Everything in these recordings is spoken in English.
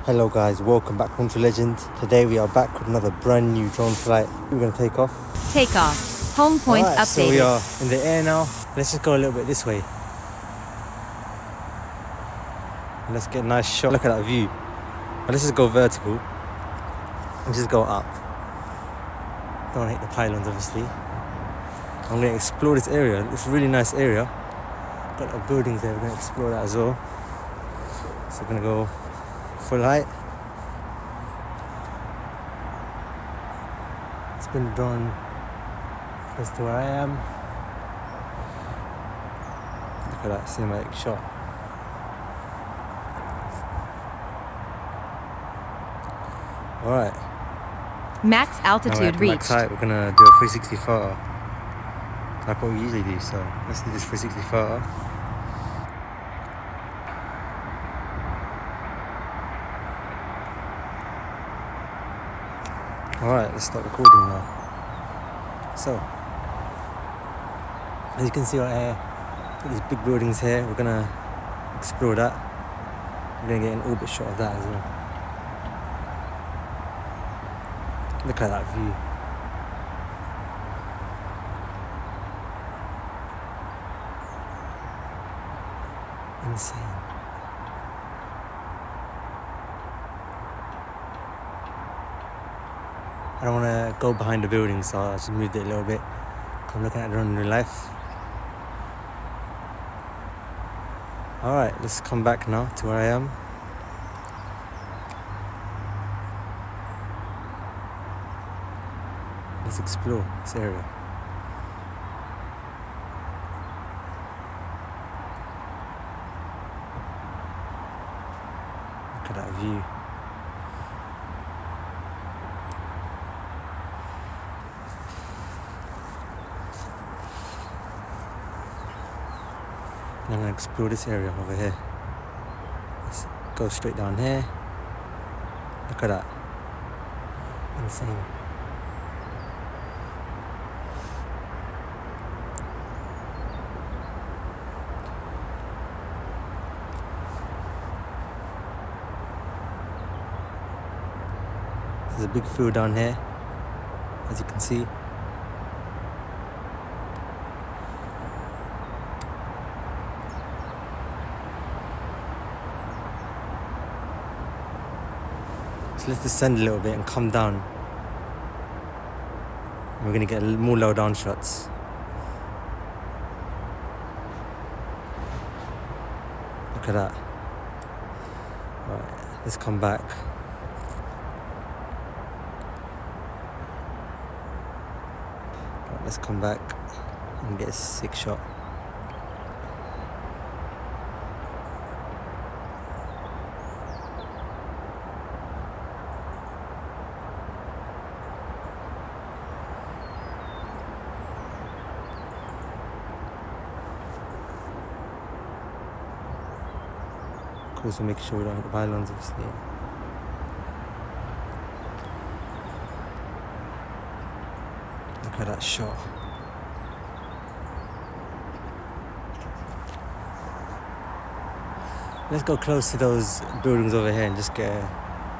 Hello guys, welcome back home to Legend. Today we are back with another brand new drone flight. We're going to take off. Take off. Home points updated. So we are in the air now. Let's just go a little bit this way. Let's get a nice shot. Look at that view. But let's just go vertical and just go up. Don't want to hit the pylons obviously. I'm going to explore this area. It's a really nice area. Got the buildings there, we're going to explore that as well. So we're going to go full height. Spin the drone close to where I am. Look at that cinematic shot. Alright. Max altitude reached. Max height, we're gonna do a 360 photo. Like what we usually do, so let's do this 360 photo. Alright, let's start recording now. So, as you can see right here, got these big buildings here. We're gonna explore that. We're gonna get an orbit shot of that as well. Look at that view. Insane. I don't want to go behind the building, so I just moved it a little bit. I'm looking at it in real life. Alright, let's come back now to where I am. Let's explore this area. Look at that view. And I'm going to explore this area over here. Let's go straight down here. Look at that. Insane. There's a big field down here, as you can see. So let's descend a little bit and come down. And we're going to get more low down shots. Look at that. Alright, let's come back. Alright, let's come back and get a sick shot. Also make sure we don't hit the pylons obviously. Look at that shot. Let's go close to those buildings over here and just get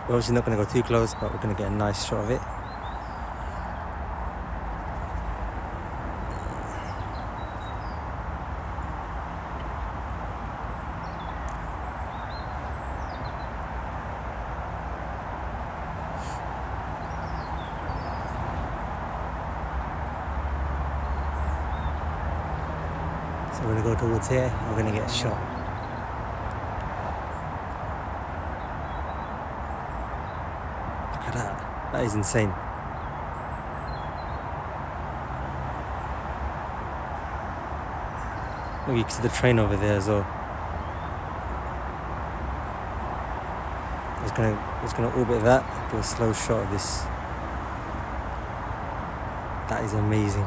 we're obviously not going to go too close, but we're going to get a nice shot of it. So we're going to go towards here and we're going to get a shot. Look at that. That is insane. Look, you can see the train over there as well. It's gonna orbit that, do a slow shot of this. That is amazing.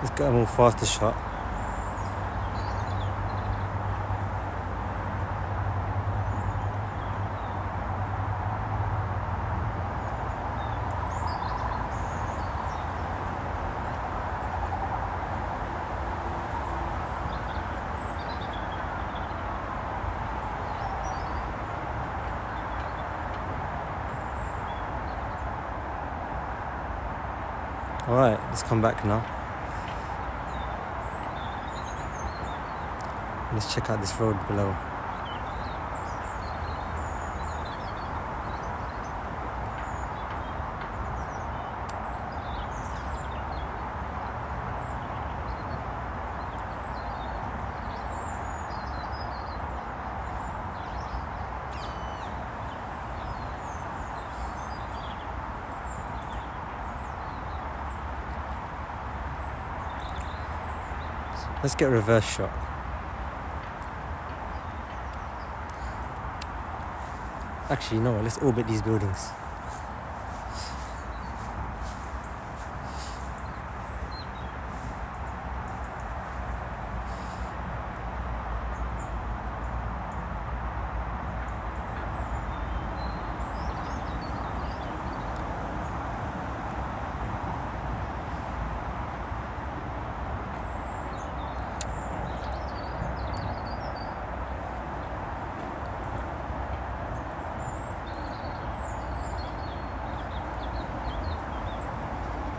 Let's get a more faster shot. Alright, let's come back now. Let's check out this road below. Let's get a reverse shot. Actually, no, let's orbit these buildings.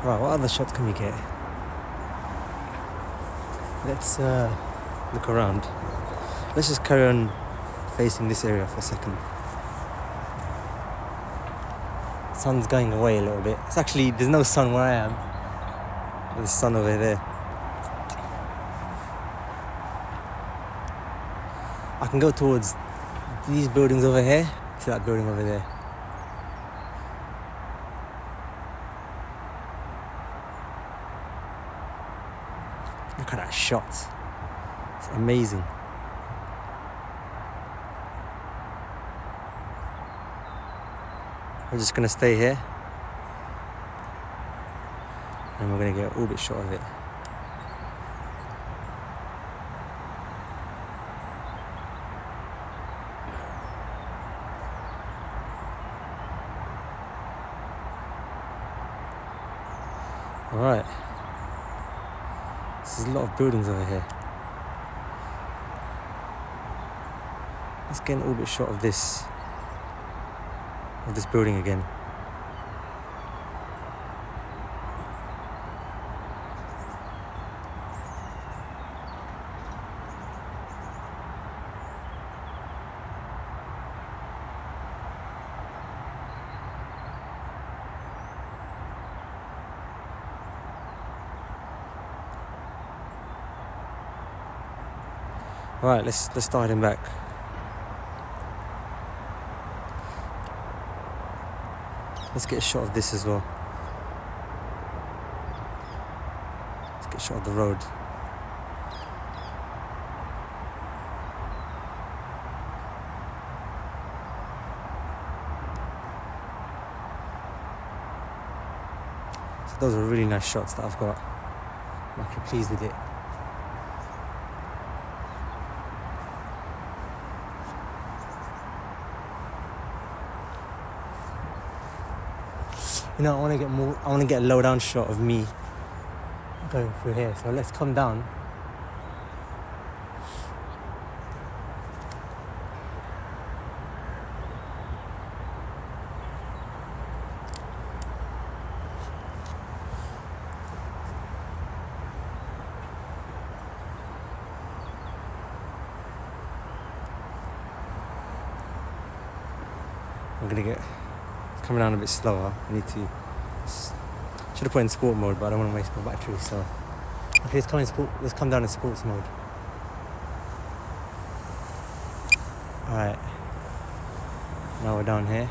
Right, what other shots can we get? Let's look around. Let's just carry on facing this area for a second. Sun's going away a little bit. It's actually, there's no sun where I am. There's sun over there. I can go towards these buildings over here to that building over there. Look at that shot. It's amazing. We're just going to stay here. And we're going to get an orbit shot of it. Alright. There's a lot of buildings over here. Let's get an orbit shot of this building again. Right, let's start heading back. Let's get a shot of this as well. Let's get a shot of the road. So those are really nice shots that I've got. I'm actually pleased with it. You know, I want to get a low down shot of me going through here. So let's come down. Coming down a bit slower. I need to. Should have put in sport mode, but I don't want to waste my battery. So, okay, let's come down in sports mode. All right. Now we're down here.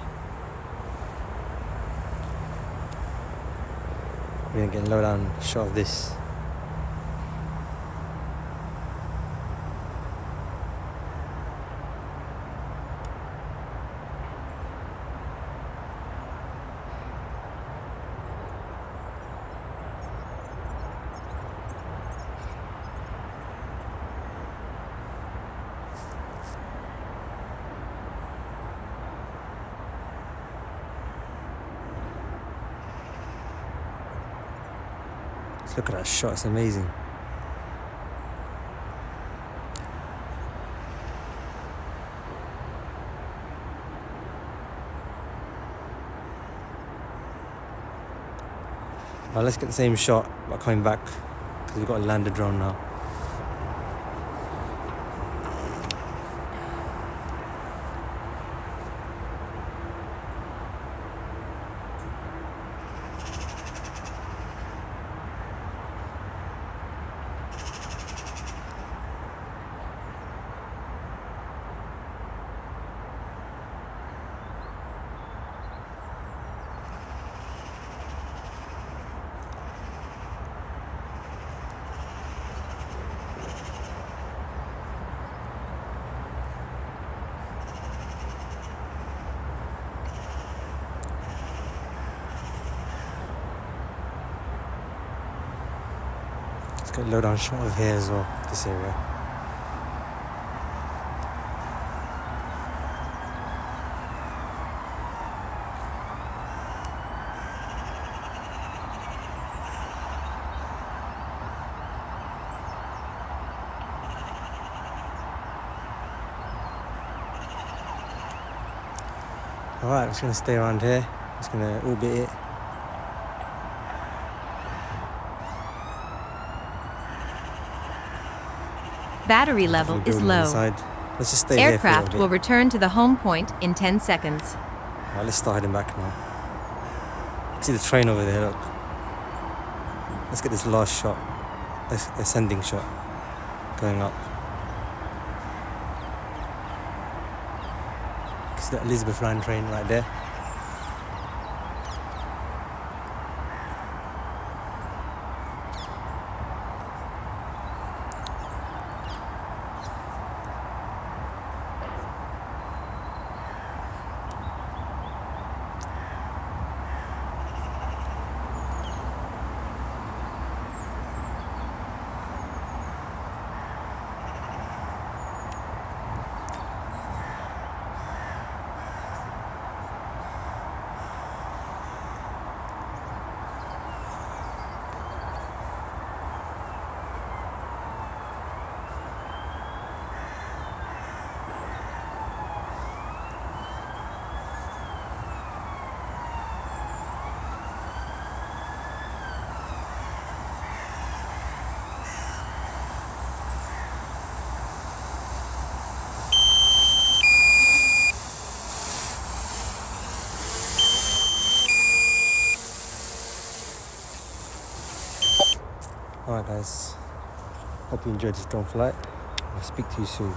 We're gonna get a low down shot of this. Look at that shot, it's amazing. Right, let's get the same shot, but coming back, because we've got to land the drone now. Let's get a low down shot of here as well, this area. Alright, I'm just going to stay around here. I'm just going to orbit it. Battery level is low. Inside. Let's just stay Aircraft here will return to the home point in 10 seconds. Alright, let's start heading back now. See the train over there, look. Let's get this last shot. This ascending shot. Going up. See that Elizabeth line train right there. Alright guys, hope you enjoyed this drone flight. I'll speak to you soon.